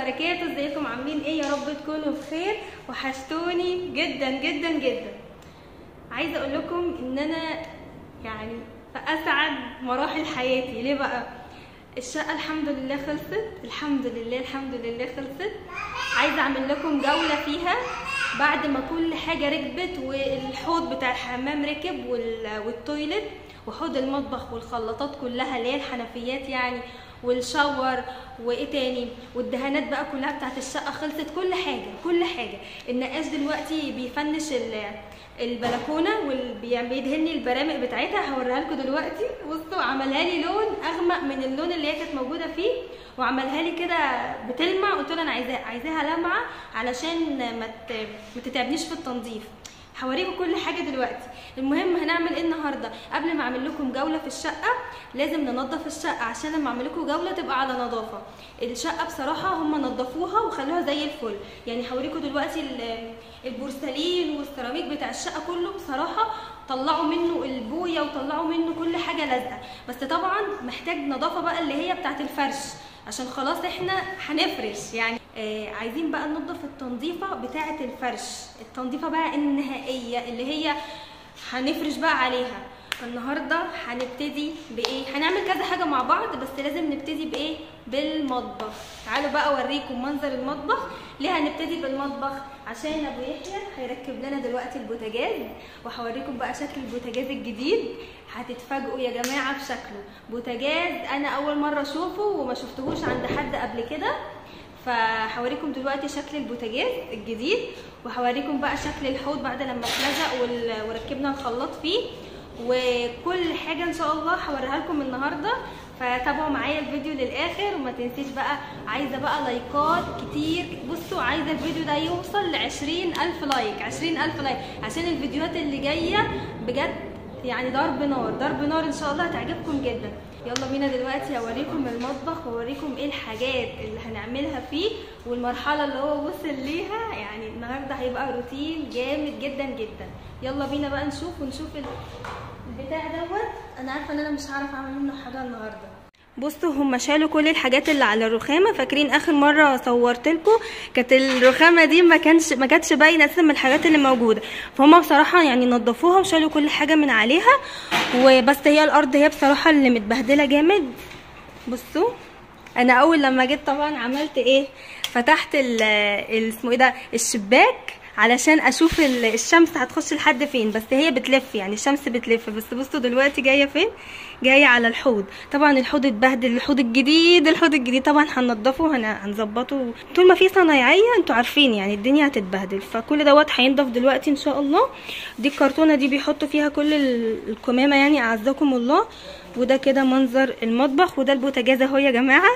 وبركاته. ازيكم عاملين ايه؟ يا رب تكونوا بخير، وحشتوني جدا جدا جدا. عايزه اقول لكم ان انا يعني في اسعد مراحل حياتي. ليه بقى؟ الشقه الحمد لله خلصت، الحمد لله الحمد لله خلصت. عايزه اعمل لكم جوله فيها بعد ما كل حاجه ركبت، والحوض بتاع الحمام ركب والتويلت وحوض المطبخ والخلاطات كلها اللي هي الحنفيات يعني، والشاور وايه تاني، والدهانات بقى كلها بتاعت الشقه خلصت. كل حاجه كل حاجه. النقاش دلوقتي بيفنش البلكونه وبيدهن البرامق بتاعتها، هوريها لكم دلوقتي. بصوا عملها لي لون اغمق من اللون اللي هي كانت موجوده فيه، وعملها لي كده بتلمع. قلت له انا عايزاها لمعه علشان ما تتعبنيش في التنظيف. هوريكم كل حاجه دلوقتي. المهم هنعمل ايه النهارده؟ قبل ما اعمل لكم جوله في الشقه لازم ننظف الشقه، عشان لما اعمل لكم جوله تبقى على نظافه. الشقه بصراحه هم نظفوها وخلوها زي الفل. يعني هوريكم دلوقتي البورسلين والسيراميك بتاع الشقه كله بصراحه طلعوا منه البويه وطلعوا منه كل حاجه لازقه، بس طبعا محتاج نظافه بقى اللي هي بتاعت الفرش، عشان خلاص احنا هنفرش يعني. عايزين بقى ننظف التنظيفه بتاعه الفرش، التنظيفه بقى النهائيه اللي هي هنفرش بقى عليها. النهارده هنبتدي بايه؟ هنعمل كذا حاجه مع بعض، بس لازم نبتدي بايه؟ بالمطبخ. تعالوا بقى اوريكم منظر المطبخ. ليه هنبتدي بالمطبخ؟ عشان ابو يحيى هيركب لنا دلوقتي البوتاجاز، وهوريكم بقى شكل البوتاجاز الجديد. هتتفاجئوا يا جماعه بشكله. بوتاجاز انا اول مره اشوفه وما شفتهوش عند حد قبل كده، فهوريكم دلوقتي شكل البوتاجاز الجديد، وهوريكم بقى شكل الحوض بعد لما اتلزق وركبنا الخلاط فيه، وكل حاجه ان شاء الله هوريها لكم النهارده. فتابعوا معايا الفيديو للاخر، وما تنسيش بقى. عايزه بقى لايكات كتير. بصوا عايزه الفيديو ده يوصل ل20,000 لايك، 20,000 لايك، عشان الفيديوهات اللي جايه بجد يعني ضرب نار ضرب نار ان شاء الله، هتعجبكم جدا. يلا بينا دلوقتي اوريكم المطبخ واوريكم ايه الحاجات اللي هنعملها فيه، والمرحله اللي هو وصل ليها. يعني النهارده هيبقى روتين جامد جدا جدا. يلا بينا بقى نشوف البتاع دوت. انا عارفه ان انا مش هعرف اعمل منه حاجه النهارده. بصوا هم شالوا كل الحاجات اللي على الرخامه. فاكرين اخر مره صورت لكم كانت الرخامه دي ما كانتش باينه اساسا من الحاجات اللي موجوده، فهم بصراحه يعني نظفوها وشالوا كل حاجه من عليها. وبس هي الارض هي بصراحه اللي متبهدله جامد. بصوا انا اول لما جيت طبعا عملت ايه؟ فتحت اسمه ايه ده، الشباك، علشان اشوف الشمس هتخش لحد فين. بس هي بتلف يعني، الشمس بتلف. بس بصوا دلوقتي جايه فين؟ جايه على الحوض. طبعا الحوض اتبهدل، الحوض الجديد طبعا هننضفه هنظبطه. طول ما في صنايعيه انتوا عارفين يعني الدنيا هتتبهدل، فكل دوت هينضف دلوقتي ان شاء الله. دي الكرتونه دي بيحطوا فيها كل الكمامه يعني، اعزكم الله. وده كده منظر المطبخ. وده البوتاجاز اهو يا جماعه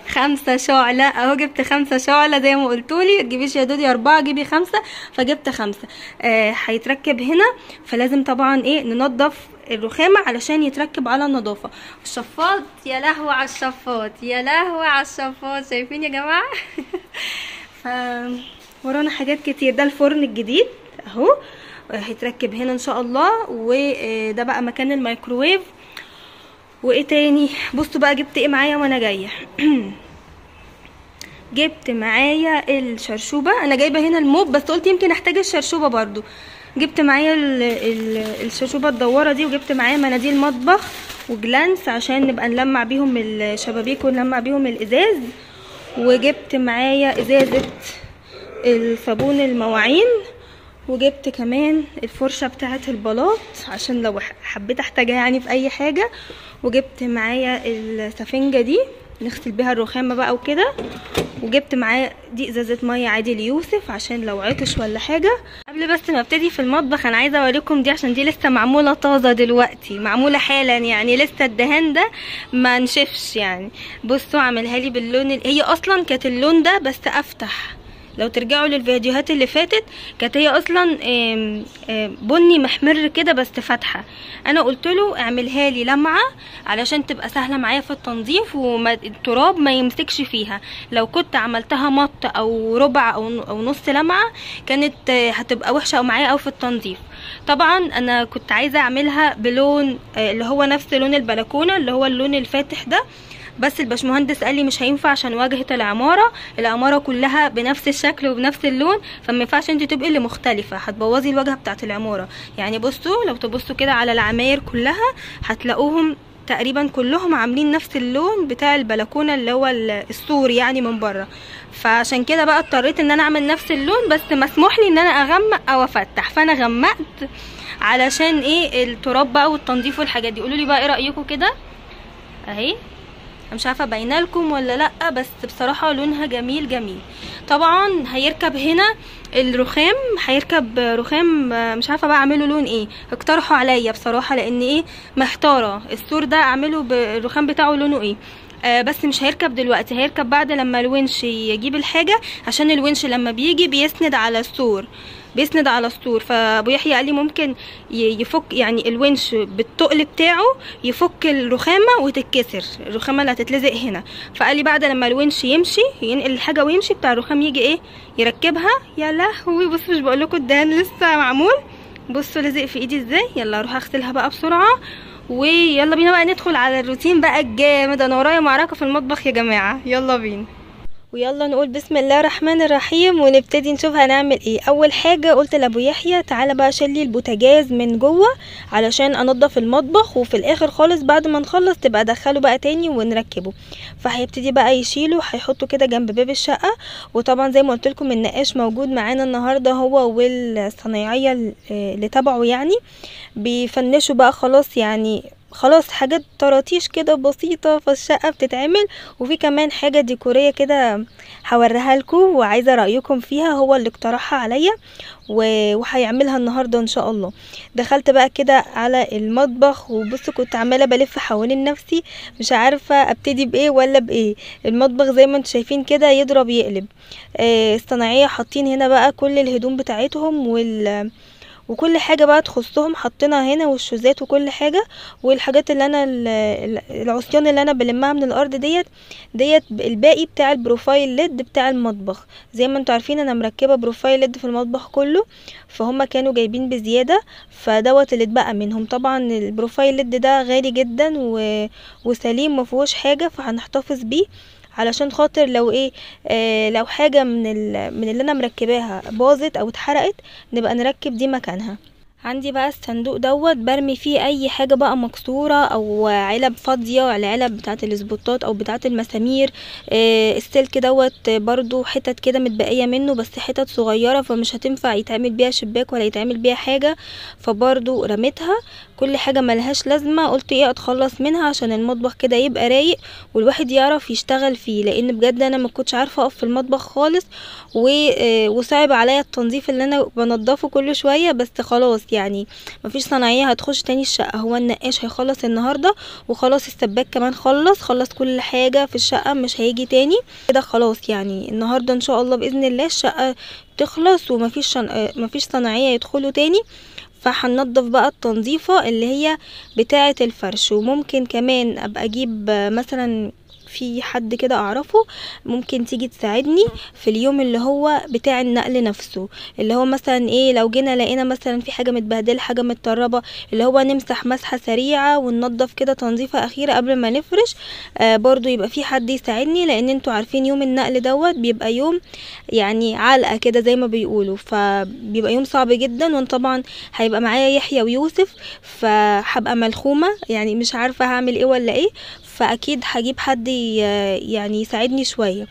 5 شعلة اهو. جبت 5 شعلة زي ما قلتولي. تجيبيش يا دودي 4، جيبي 5، فجبت 5. هيتركب هنا، فلازم طبعا ايه ننضف الرخامة علشان يتركب على النظافة. الشفاط يا لهوي على الشفاط، يا لهوي على الشفاط. شايفين يا جماعة؟ ورانا حاجات كتير. ده الفرن الجديد اهو هيتركب هنا ان شاء الله. وده بقى مكان الميكروويف. وايه تاني؟ بصوا بقى جبت ايه معايا وانا جايه. جبت معايا الشرشوبه. انا جايبه هنا الموب، بس قلت يمكن احتاج الشرشوبه برضو. جبت معايا الشرشوبه الدواره دي، وجبت معايا مناديل مطبخ وجلانس عشان نبقى نلمع بيهم الشبابيك ونلمع بيهم الازاز. وجبت معايا ازازه الصابون المواعين، وجبت كمان الفرشه بتاعه البلاط عشان لو حبيت احتاجها يعني في اي حاجه. وجبت معايا السفنجه دي نغسل بيها الرخامه بقى وكده. وجبت معايا دي ازازه ميه عادي ليوسف عشان لو عطش ولا حاجه. قبل بس ما ابتدي في المطبخ انا عايزه اوريكم دي، عشان دي لسه معموله طازه دلوقتي، معموله حالا يعني، لسه الدهان ده ما نشفش يعني. بصوا عاملها لي باللون هي اصلا كانت اللون ده بس افتح. لو ترجعوا للفيديوهات اللي فاتت كانت هي اصلا بني محمر كده بس فاتحه. انا قلت له اعملها لي لمعه علشان تبقى سهله معايا في التنظيف والتراب ما يمسكش فيها. لو كنت عملتها مط او ربع او نص لمعه كانت هتبقى وحشه معايا او في التنظيف. طبعا انا كنت عايزه اعملها بلون اللي هو نفس لون البلكونه، اللي هو اللون الفاتح ده، بس الباشمهندس قال لي مش هينفع عشان واجهة العمارة كلها بنفس الشكل وبنفس اللون، فما ينفعش انت تبقي اللي مختلفة، هتبوظي الواجهة بتاعة العمارة. يعني بصوا لو تبصوا كده على العماير كلها هتلاقوهم تقريبا كلهم عاملين نفس اللون بتاع البلكونه اللي هو السور يعني من بره. فعشان كده بقى اضطريت ان انا اعمل نفس اللون، بس مسموح لي ان انا اغمق او افتح، فانا غمقت علشان ايه التراب بقى والتنظيف والحاجات دي. قولوا لي بقى ايه رايكم كده اهي، مش عارفه باينه لكم ولا لا، بس بصراحه لونها جميل جميل. طبعا هيركب هنا الرخام، هيركب رخام مش عارفه بقى اعمله لون ايه، اقترحوا عليا بصراحه لان ايه محتاره السور ده اعمله بالرخام بتاعه لونه ايه. بس مش هيركب دلوقتي، هيركب بعد لما الونش يجيب الحاجه، عشان الونش لما بيجي بيسند على السور، فابو يحيى قال لي ممكن يفك يعني الونش بالتقل بتاعه يفك الرخامه وتتكسر الرخامه اللي هتتلزق هنا. فقال لي بعد لما الونش يمشي ينقل الحاجه ويمشي بتاع الرخام يجي ايه يركبها. يا لهوي بصوا مش بقول لكم الدهان لسه معمول، بصوا لزق في ايدي ازاي. يلا اروح اغسلها بقى بسرعه، ويلا بينا بقى ندخل على الروتين بقى الجامد. انا ورايا معركه في المطبخ يا جماعه، يلا بينا ويلا نقول بسم الله الرحمن الرحيم ونبتدي نشوف هنعمل ايه. اول حاجه قلت لابو يحيى تعالى بقى شيلي البوتاجاز من جوه علشان انضف المطبخ، وفي الاخر خالص بعد ما نخلص تبقى ادخله بقى تاني ونركبه. فهيبتدي بقى يشيله، هيحطه كده جنب باب الشقه. وطبعا زي ما قلت لكم النقاش موجود معانا النهارده هو والصنايعيه اللي تبعه، يعني بيفنشوا بقى خلاص، يعني خلاص حاجات طراطيش كده بسيطة في الشقة بتتعمل، وفي كمان حاجة ديكورية كده هوريها لكم وعايزة رأيكم فيها، هو اللي اقترحها عليا وهيعملها النهاردة ان شاء الله. دخلت بقى كده على المطبخ وبصوا كنت عمالة بلف حوالين نفسي مش عارفة ابتدي بايه ولا بايه. المطبخ زي ما انتم شايفين كده يضرب يقلب. الصناعية حاطين هنا بقى كل الهدوم بتاعتهم وكل حاجه بقى تخصهم حطينا هنا، والشوزات وكل حاجه، والحاجات اللي انا العصيان اللي انا بلمها من الارض ديت الباقي بتاع البروفايل ليد بتاع المطبخ. زي ما انتوا عارفين انا مركبه بروفايل ليد في المطبخ كله، فهم كانوا جايبين بزياده فدوت اللي اتبقى منهم. طبعا البروفايل ليد ده غالي جدا وسليم مفيهوش حاجه، فهنحتفظ بيه علشان خاطر لو ايه لو حاجة من اللي انا مركباها باظت او اتحرقت نبقى نركب دي مكانها. عندي بقى الصندوق دوت برمي فيه اي حاجة بقى مكسورة او علب فاضية، العلب بتاعة الاسبوتات او بتاعة المسامير. السلك دوت برضو حتت كده متبقية منه بس حتت صغيرة فمش هتنفع يتعمل بيها شباك ولا يتعمل بيها حاجة، فبرضو رميتها. كل حاجة ملهاش لازمة قلت ايه اتخلص منها عشان المطبخ كده يبقى رايق والواحد يعرف يشتغل فيه، لان بجد انا ما كنتش عارفة اقف في المطبخ خالص وصعب عليا التنظيف اللي انا بنضفه كل شوية. بس خلاص يعني مفيش صناعية هتخش تاني الشقة، هو النقاش هيخلص النهاردة وخلاص، السباك كمان خلص كل حاجة في الشقة مش هيجي تاني كده خلاص. يعني النهاردة ان شاء الله بإذن الله الشقة تخلص ومفيش صناعية يدخلوا تاني. فهننضف بقى التنظيفة اللي هي بتاعة الفرش. وممكن كمان ابقى اجيب مثلا في حد كده اعرفه ممكن تيجي تساعدني في اليوم اللي هو بتاع النقل نفسه، اللي هو مثلا ايه لو جينا لقينا مثلا في حاجة متبهدلة حاجة متطربة، اللي هو نمسح مسحة سريعة وننضف كده تنظيفة اخيرة قبل ما نفرش. برضو يبقى في حد يساعدني، لان انتوا عارفين يوم النقل دوت بيبقى يوم يعني علقة كده زي ما بيقولوا، فبيبقى يوم صعب جدا. وانا طبعا هيبقى معايا يحيى ويوسف فهبقى ملخومة يعني مش عارفة هعمل ايه ولا ايه، فاكيد هجيب حد يعني يساعدني شوية.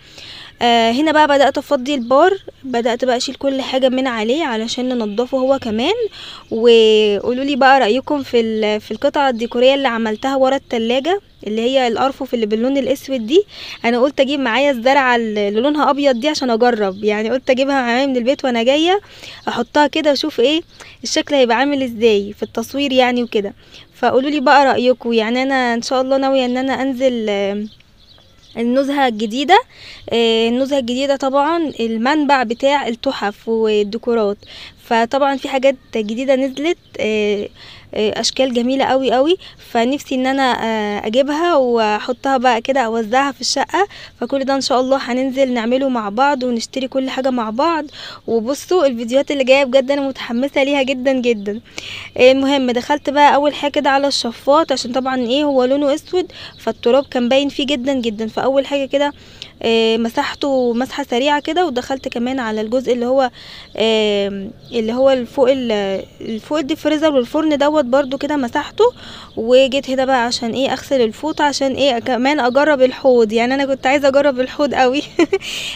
هنا بقى بدأت افضي البار، بدأت بقى اشيل كل حاجة من عليه علشان ننضفه هو كمان. وقولوا لي بقى رأيكم في القطعة الديكورية اللي عملتها ورا التلاجة اللي هي الارفف اللي باللون الاسود دي. انا قلت اجيب معايا الزرعة اللي لونها ابيض دي عشان اجرب، يعني قلت اجيبها معايا من البيت وانا جاية احطها كده اشوف ايه الشكل هيبقى عامل ازاي في التصوير يعني وكده. فقولوا لي بقى رأيكم، يعني انا ان شاء الله ناوية ان انا انزل النزهة الجديدة. النزهة الجديدة طبعا المنبع بتاع التحف والديكورات، فطبعا في حاجات جديده نزلت، اشكال جميله قوي قوي، فنفسي ان انا اجيبها واحطها بقى كده، اوزعها في الشقه. فكل ده ان شاء الله هننزل نعمله مع بعض ونشتري كل حاجه مع بعض. وبصوا الفيديوهات اللي جايه بجد انا متحمسه ليها جدا جدا. المهم دخلت بقى اول حاجه كده على الشفاط، عشان طبعا ايه هو لونه اسود فالتراب كان باين فيه جدا جدا. فاول حاجه كده مسحته مسحه سريعه كده، ودخلت كمان على الجزء اللي هو فوق الديفريزر والفرن دوت برضو كده مسحته. وجيت هنا بقى عشان ايه اغسل الفوطه، عشان ايه كمان اجرب الحوض. يعني انا كنت عايزه اجرب الحوض قوي.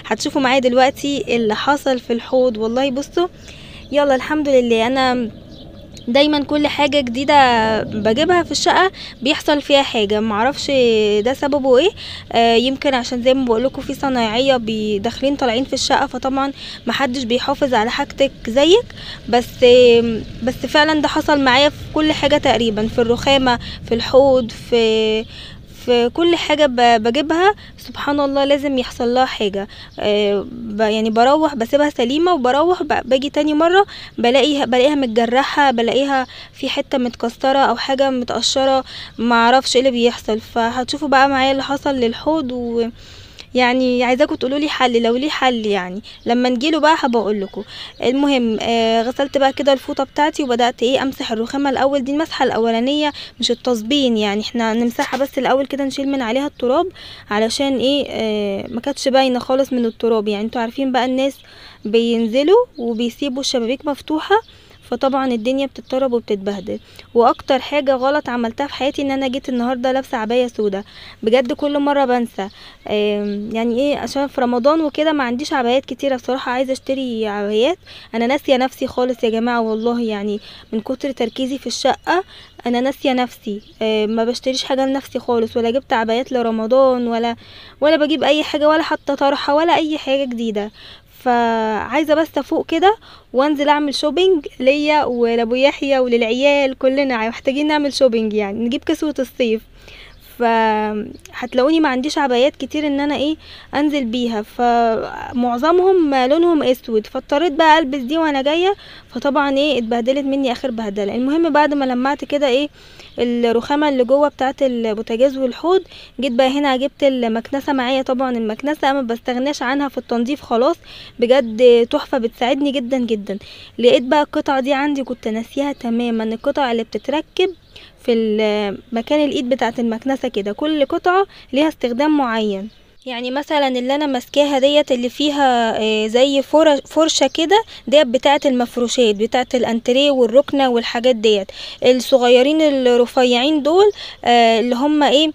هتشوفوا معايا دلوقتي اللي حصل في الحوض. والله بصوا، يلا الحمد لله. انا دايما كل حاجه جديده بجيبها في الشقه بيحصل فيها حاجه، معرفش ده سببه ايه. يمكن عشان زي ما بقولكوا في صنايعيه داخلين طالعين في الشقه، فطبعا محدش بيحافظ على حاجتك زيك. بس فعلا ده حصل معايا في كل حاجه تقريبا، في الرخامه، في الحوض، في كل حاجة بجيبها سبحان الله لازم يحصل لها حاجة. يعني بروح بسيبها سليمة، وبروح باجي تاني مرة بلاقيها متجرحة، بلاقيها في حتة متكسرة او حاجة متقشرة، معرفش ايه اللي بيحصل. فهتشوفوا بقى معايا اللي حصل للحوض، يعني عايزاكم تقولوا لي حل، لو ليه حل يعني لما نجيله بقى هبقى اقول لكم. المهم غسلت بقى كده الفوطه بتاعتي، وبدات ايه امسح الرخامه الاول. دي المسحه الاولانيه مش التصبين، يعني احنا نمسحها بس الاول كده، نشيل من عليها التراب علشان ايه ما كانتش باينه خالص من التراب. يعني انتوا عارفين بقى الناس بينزلوا وبيسيبوا الشبابيك مفتوحه، فطبعا الدنيا بتتطرب وبتتبهدل. واكتر حاجه غلط عملتها في حياتي ان انا جيت النهارده لابسه عبايه سودا. بجد كل مره بنسى. يعني ايه، عشان في رمضان وكده ما عنديش عبايات كتيره بصراحه، عايزه اشتري عبايات. انا ناسيه نفسي خالص يا جماعه والله، يعني من كتر تركيزي في الشقه انا ناسيه نفسي. ما بشتريش حاجه لنفسي خالص، ولا جبت عبايات لرمضان، ولا بجيب اي حاجه، ولا حتى طرحه، ولا اي حاجه جديده. فعايزه بس افوق كده وانزل اعمل شوبينج ليا ولابو يحيى وللعيال، كلنا محتاجين نعمل شوبينج، يعني نجيب كسوة الصيف. فهتلاقوني ما عنديش عبايات كتير ان انا ايه انزل بيها، فمعظمهم لونهم اسود، فاضطريت بقى البس دي وانا جايه. فطبعا ايه اتبهدلت مني اخر بهدله. المهم بعد ما لمعت كده ايه الرخامه اللي جوه بتاعه البوتاجاز والحوض، جيت بقى هنا جبت المكنسه معايا. طبعا المكنسه ما بستغناش عنها في التنظيف خلاص، بجد تحفه بتساعدني جدا جدا. لقيت بقى القطعه دي عندي كنت ناسيها تماما، القطعه اللي بتتركب في مكان الايد بتاعه المكنسه كده، كل قطعه ليها استخدام معين. يعني مثلا اللي انا ماسكاها ديت اللي فيها زي فرشه كده، ديت بتاعه المفروشات بتاعه الانتريه والركنه والحاجات ديت. الصغيرين الرفيعين دول اللي هم ايه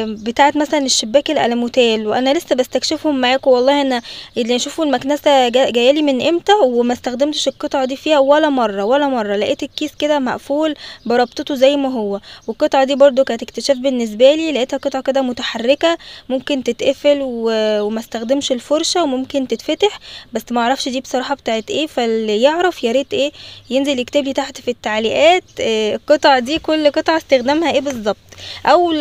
بتاعت مثلا الشباك الالموتال، وانا لسه بستكشفهم معاكم. والله انا اللي اشوفوا المكنسه جايالي من امتى وما استخدمتش القطعه دي فيها ولا مره. لقيت الكيس كده مقفول بربطته زي ما هو. والقطعه دي برضو كانت اكتشاف بالنسبه لي، لقيتها قطعه كده متحركه ممكن تتقفل وما استخدمش الفرشه، وممكن تتفتح، بس ما اعرفش دي بصراحه بتاعت ايه. فاللي يعرف يا ريت ايه ينزل يكتب لي تحت في التعليقات القطعه دي كل قطعه استخدامها ايه بالظبط. او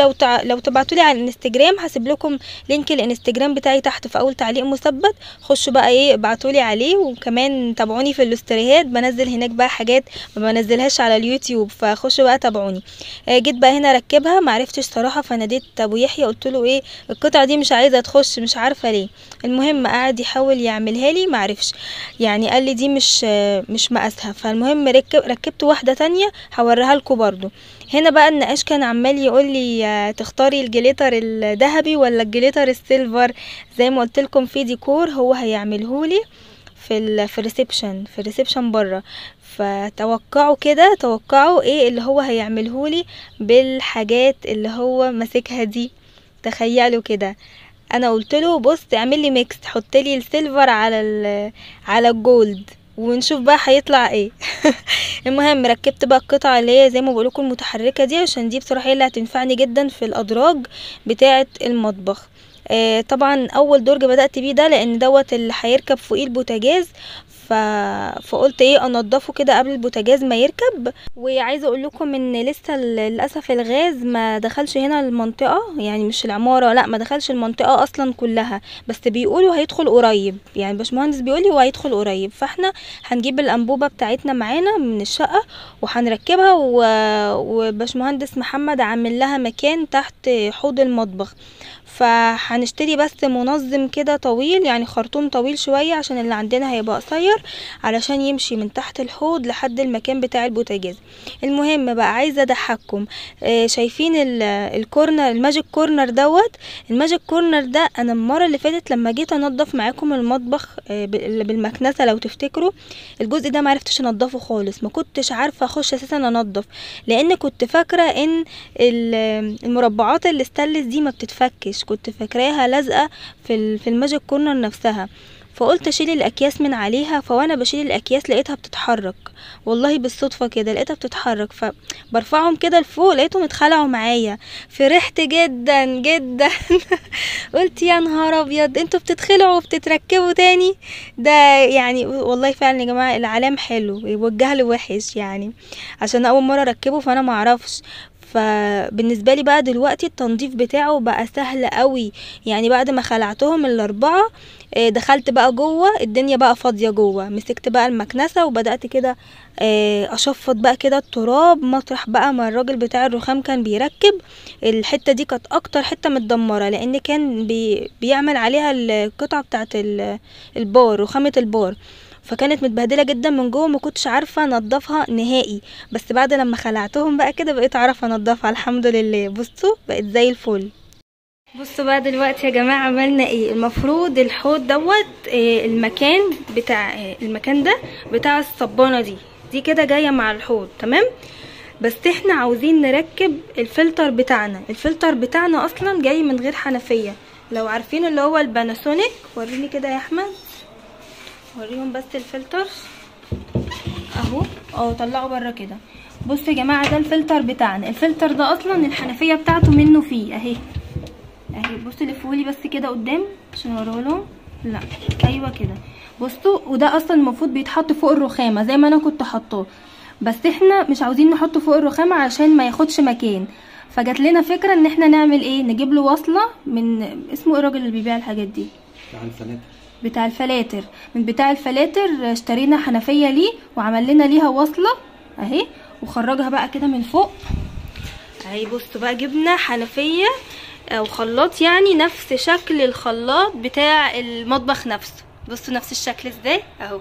لو تبعتولي على الانستجرام هسيب لكم لينك الانستجرام بتاعي تحت في اول تعليق مثبت، خشوا بقى ايه ابعتولي عليه. وكمان تابعوني في الاستوريات، بنزل هناك بقى حاجات ما بنزلهاش على اليوتيوب، فخشوا بقى تابعوني. جيت بقى هنا اركبها معرفتش صراحه، فناديت ابو يحيى قلت له ايه القطعه دي مش عايزه تخش، مش عارفه ليه. المهم قعد يحاول يعملها لي معرفش، يعني قال لي دي مش مقاسها. فالمهم ركبت واحده تانية هوريها لكم برضو. هنا بقى النقاش كان عمال يقول لي تختاري الجليتر الذهبي ولا الجليتر السيلفر. زي ما قلت لكم في ديكور هو هيعملهولي في الريسبشن بره، فتوقعوا كده، توقعوا ايه اللي هو هيعملهولي بالحاجات اللي هو ماسكها دي. تخيلوا كده، انا قلت له بص اعمل لي ميكس، حط لي السيلفر على الجولد ونشوف بقى هيطلع ايه. المهم ركبت بقى القطعه اللي هي زي ما بقول لكم المتحركه دي، عشان دي بصراحه هي اللي هتنفعني جدا في الادراج بتاعه المطبخ. طبعا اول درج بدات بيه ده لان دوت اللي هيركب فوقيه البوتاجاز، فقلت ايه انضفه كده قبل البوتاجاز ما يركب. وعايزه اقول لكم ان لسه للاسف الغاز ما دخلش هنا المنطقه، يعني مش العماره، لا ما دخلش المنطقه اصلا كلها، بس بيقولوا هيدخل قريب، يعني باشمهندس بيقول لي هو هيدخل قريب. فاحنا هنجيب الانبوبه بتاعتنا معانا من الشقه وهنركبها، وباشمهندس محمد عامل لها مكان تحت حوض المطبخ، فهنشتري بس منظم كده طويل، يعني خرطوم طويل شوية عشان اللي عندنا هيبقى قصير، علشان يمشي من تحت الحوض لحد المكان بتاع البوتاجاز. المهم بقى عايزة اضحككم، شايفين الكورنر، الماجيك كورنر دوت. الماجيك كورنر ده انا المرة اللي فاتت لما جيت انضف معاكم المطبخ بالمكنسة لو تفتكروا، الجزء ده معرفتش انضفه خالص، ما كنتش عارفة اخش اساسا انضف، لان كنت فاكرة ان المربعات الاستانلس دي ما بتتفكش، كنت فاكراها لازقه في الماجيك كورنر نفسها. فقلت اشيل الاكياس من عليها، فوانا بشيل الاكياس لقيتها بتتحرك، والله بالصدفه كده لقيتها بتتحرك، فبرفعهم كده لفوق لقيتهم اتخلعوا معايا. فرحت جدا جدا قلت يا نهار ابيض، انتوا بتتخلعوا وبتتركبوا تاني؟ ده يعني والله فعلا يا جماعه العلام حلو والجهل وحش، يعني عشان اول مره اركبه فانا معرفش. فبالنسبه لي بقى دلوقتي التنظيف بتاعه بقى سهل قوي، يعني بعد ما خلعتهم الاربعه دخلت بقى جوه، الدنيا بقى فاضيه جوه، مسكت بقى المكنسه وبدات كده اشفط بقى كده التراب مطرح بقى ما الراجل بتاع الرخام كان بيركب. الحته دي كانت اكتر حته متدمره، لان كان بيعمل عليها القطعه بتاعه البار، رخامه البار، فكانت متبهدله جدا من جوه، ما كنتش عارفه انضفها نهائي. بس بعد لما خلعتهم بقى كده بقيت اعرف انضفها الحمد لله. بصوا بقت زي الفل. بصوا بقى دلوقتي يا جماعه عملنا ايه. المفروض الحوض دوت المكان ده بتاع الصبانه دي كده جايه مع الحوض تمام، بس احنا عاوزين نركب الفلتر بتاعنا. الفلتر بتاعنا اصلا جاي من غير حنفيه، لو عارفين اللي هو الباناسونيك. وريني كده يا احمد، وريهم بس الفلتر اهو طلعوا بره كده. بصوا يا جماعه ده الفلتر بتاعنا. الفلتر ده اصلا الحنفيه بتاعته منه فيه اهي. بصوا لفولي بس كده قدام عشان اوريهولهم. لا ايوه كده بصوا، وده اصلا المفروض بيتحط فوق الرخامه زي ما انا كنت حاطاه، بس احنا مش عاوزين نحطه فوق الرخامه عشان ما ياخدش مكان. فجات لنا فكره ان احنا نعمل ايه، نجيب له وصله من اسمه ايه الراجل اللي بيبيع الحاجات دي، بتاع الفلاتر. من بتاع الفلاتر اشترينا حنفيه ليه وعمل لنا ليها وصله اهي، وخرجها بقى كده من فوق اهي. بصوا بقى جبنا حنفيه او خلاط، يعني نفس شكل الخلاط بتاع المطبخ نفسه. بصوا نفس الشكل ازاي اهو،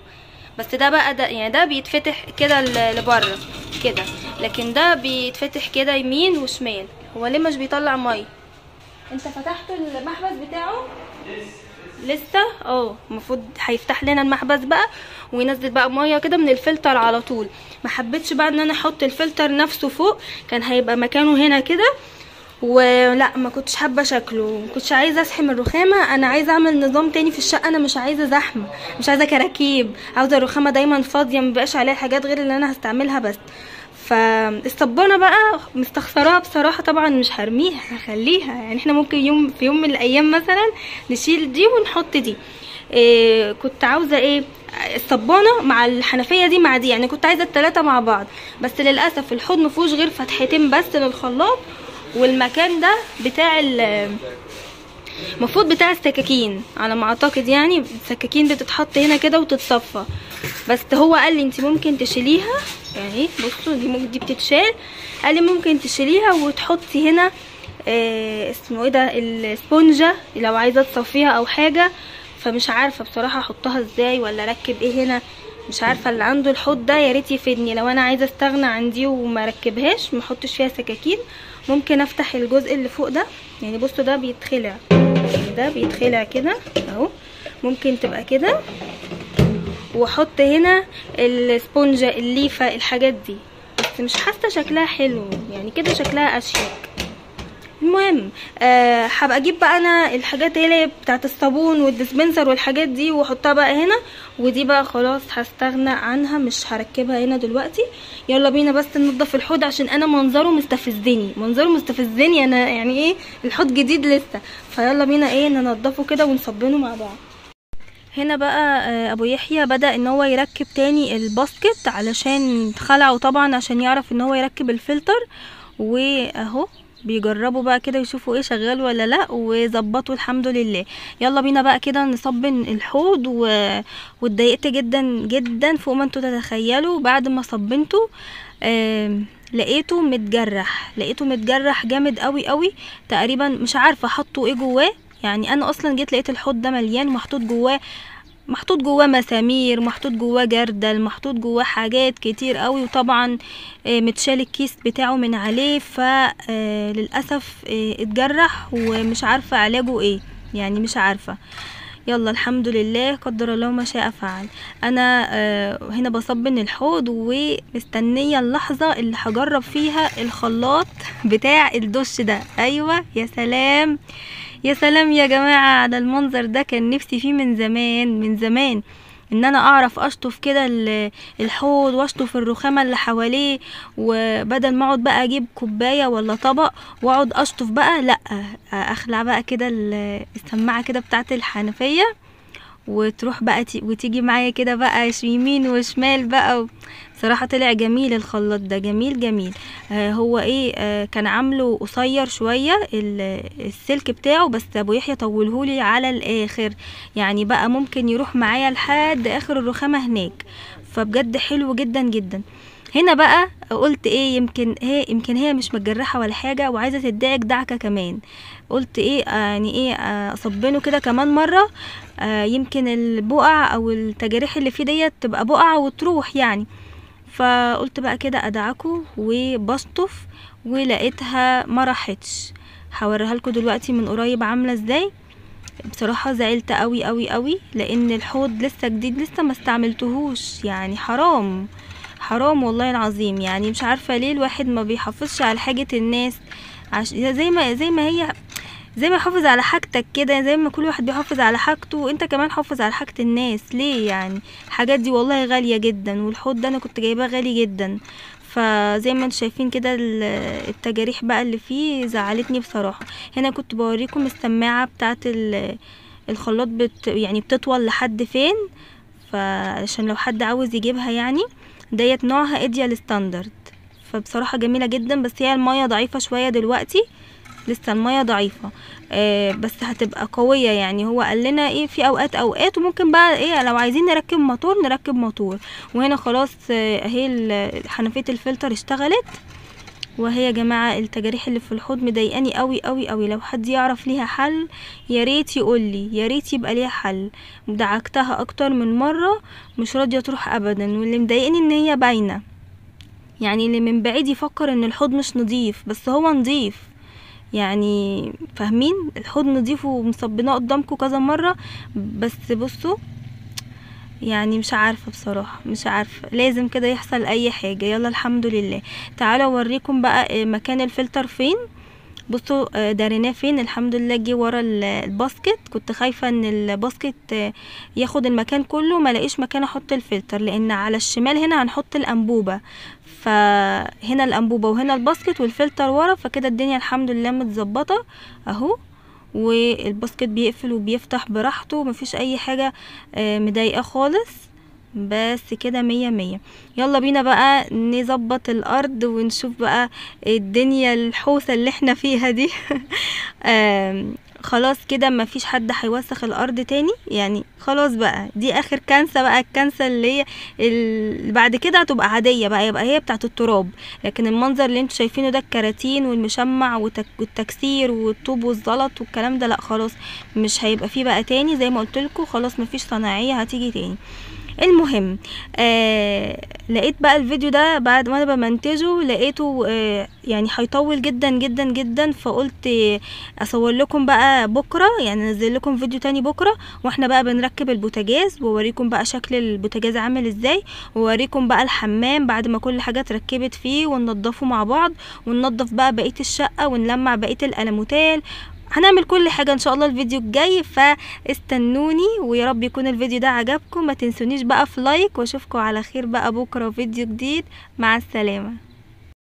بس ده بقى يعني ده بيتفتح كده لبره كده، لكن ده بيتفتح كده يمين وشمال. هو ليه مش بيطلع ميه؟ انت فتحت المحبس بتاعه لسه؟ المفروض هيفتح لنا المحبس بقى وينزل بقى ميه كده من الفلتر على طول. ما حبيتش بقى ان انا احط الفلتر نفسه فوق، كان هيبقى مكانه هنا كده، ولا ما كنتش حابه شكله، ما كنتش عايزه ازحم الرخامه. انا عايزه اعمل نظام تاني في الشقه، انا مش عايزه زحمه، مش عايزه كراكيب، عاوزه الرخامه دايما فاضيه مبقاش عليها حاجات غير اللي انا هستعملها بس. فالصبانه بقى مستخسراها بصراحه، طبعا مش هرميها هخليها، يعني احنا ممكن في يوم من الايام مثلا نشيل دي ونحط دي. كنت عاوزه الصبانه مع الحنفيه دي مع دي، يعني كنت عايزه الثلاثه مع بعض، بس للاسف الحوض مفيهوش غير فتحتين بس للخلاط، والمكان ده بتاع المفروض بتاع السكاكين على ما اعتقد، يعني السكاكين بتتحط هنا كده وتتصفى. بس هو قال لي انت ممكن تشيليها، يعني بصوا دي بتتشال، قال لي ممكن تشيليها وتحطي هنا اسمه ايه ده السبونجه لو عايزه تصفيها او حاجه. فمش عارفه بصراحه احطها ازاي ولا اركب ايه هنا، مش عارفه. اللي عنده الحوض ده يا ريت يفيدني، لو انا عايزه استغنى عن دي وما اركبهاش ما احطش فيها سكاكين، ممكن افتح الجزء اللي فوق ده. يعني بصوا ده بيتخلع، ده بيتخلع كده اهو، ممكن تبقى كده، واحط هنا السبونجه الليفه الحاجات دي، بس مش حاسه شكلها حلو، يعني كده شكلها اشيك. المهم هبقى اجيب بقى انا الحاجات اللي بتاعت الصابون والديسبنسر والحاجات دي واحطها بقى هنا، ودي بقى خلاص هستغنى عنها مش هركبها هنا دلوقتي. يلا بينا بس ننضف الحوض عشان انا منظره مستفزني انا، يعني الحوض جديد لسه، فيلا بينا ننضفه كده ونصبنه مع بعض. هنا بقى ابو يحيى بدأ ان هو يركب تاني الباسكت علشان خلعه طبعا عشان يعرف ان هو يركب الفلتر، واهو بيجربوا بقى كده يشوفوا ايه شغال ولا لا، وظبطوا الحمد لله. يلا بينا بقى كده نصبن الحوض واتضايقت جدا جدا فوق ما انتوا تتخيلوا بعد ما صبنته. لقيته متجرح جامد قوي قوي، تقريبا مش عارفه حطوا ايه جواه. يعني انا اصلا جيت لقيت الحوض ده مليان، محطوط جواه مسامير، محطوط جواه جردل، محطوط جواه حاجات كتير قوي، وطبعا متشال الكيس بتاعه من عليه، فللاسف اتجرح ومش عارفه علاجه ايه، يعني مش عارفه. يلا الحمد لله، قدر الله ما شاء فعل. انا هنا بصبن الحوض ومستنيه اللحظه اللي هجرب فيها الخلاط بتاع الدش ده. ايوه يا سلام يا سلام يا جماعه على المنظر ده، كان نفسي فيه من زمان ان انا اعرف اشطف كده الحوض واشطف الرخامه اللي حواليه، وبدل ما اقعد بقى اجيب كوبايه ولا طبق واقعد اشطف بقى، لا اخلع بقى كده السماعه كده بتاعه الحنفيه وتروح بقى وتيجي معايا كده بقى يمين وشمال بقى. صراحة طلع جميل الخلاط ده، جميل. هو ايه كان عامله قصير شوية السلك بتاعه، بس ابو يحيى طولهولي على الاخر، يعني بقى ممكن يروح معايا لحد اخر الرخامة هناك، فبجد حلو جدا. هنا بقى قلت ايه، يمكن هي مش متجرحة ولا حاجة وعايزة تدعك دعكة كمان. قلت ايه يعني ايه اصبنه كده كمان مرة، يمكن البقع او التجاريح اللي فيه ديت تبقى بقع وتروح يعني. فقلت بقى كده ادعكه وبشطف، ولقيتها ما راحتش. هوريها لكم دلوقتي من قريب عامله ازاي. بصراحه زعلت قوي لان الحوض لسه جديد، لسه ما استعملتهوش، يعني حرام والله العظيم. يعني مش عارفه ليه الواحد ما بيحافظش على حاجه الناس، زي ما يحافظ على حاجتك كده، زي ما كل واحد بيحافظ على حاجته انت كمان حافظ على حاجة الناس. ليه يعني؟ الحاجات دي والله غالية جدا، والحوض ده انا كنت جايباه غالي جدا. فزي ما انتم شايفين كده التجاريح بقى اللي فيه زعلتني بصراحة. هنا كنت بوريكم السماعة بتاعت الخلاط يعني بتطول لحد فين، فعشان لو حد عاوز يجيبها يعني. ديت نوعها ايديال ستاندرد، فبصراحة جميلة جدا، بس هي المية ضعيفة شوية دلوقتي، لسه المية ضعيفة. بس هتبقى قوية. يعني هو قال لنا ايه في اوقات وممكن بقى ايه لو عايزين نركب موتور. وهنا خلاص اهي حنفية الفلتر اشتغلت. وهي يا جماعة التجاريح اللي في الحوض مضايقاني قوي. لو حد يعرف ليها حل يا ريت يقولي، يا ريت يبقى ليها حل. دعكتها اكتر من مرة مش راضية تروح ابدا، واللي مضايقني ان هي باينة، يعني اللي من بعيد يفكر ان الحوض مش نظيف، بس هو نظيف. يعني فاهمين؟ الحوض نضيف ومصبناه قدامكم كذا مرة، بس بصوا يعني مش عارفة بصراحة، مش عارفة، لازم كده يحصل اي حاجة. يلا الحمد لله. تعالوا اوريكم بقى مكان الفلتر فين. بصوا داريناه فين، الحمد لله جه ورا الباسكت. كنت خايفة ان الباسكت ياخد المكان كله، ما لاقيش مكان احط الفلتر، لان على الشمال هنا هنحط الانبوبة، فهنا الانبوبة وهنا الباسكت والفلتر ورا، فكده الدنيا الحمد لله متظبطة اهو. والباسكت بيقفل وبيفتح براحته، مفيش اي حاجة مضايقة خالص، بس كده 100. يلا بينا بقى نظبط الارض ونشوف بقى الدنيا الحوسه اللي احنا فيها دي. خلاص كده مفيش حد هيوسخ الارض تاني، يعني خلاص بقى دي اخر كنسه بقى. الكنسه اللي هي بعد كده هتبقى عاديه بقى، يبقى هي بتاعه التراب. لكن المنظر اللي انتوا شايفينه ده الكراتين والمشمع والتكسير والطوب والزلط والكلام ده، لا خلاص مش هيبقى فيه بقى تاني. زي ما قلت لكم خلاص مفيش صناعيه هتيجي تاني. المهم لقيت بقى الفيديو ده بعد ما انا بمنتجه لقيته يعني هيطول جدا، فقلت اصور لكم بقى بكره، يعني انزل لكم فيديو تاني بكره واحنا بقى بنركب البوتاجاز، واوريكم بقى شكل البوتاجاز عامل ازاي، واوريكم بقى الحمام بعد ما كل حاجه اتركبت فيه، وننضفه مع بعض، وننضف بقى بقيه الشقه، ونلمع بقيه الالموتال. هنعمل كل حاجة ان شاء الله الفيديو الجاي، فاستنوني. ويا رب يكون الفيديو ده عجبكم. ما تنسونيش بقى في لايك، واشوفكم على خير بقى بكرة فيديو جديد. مع السلامة.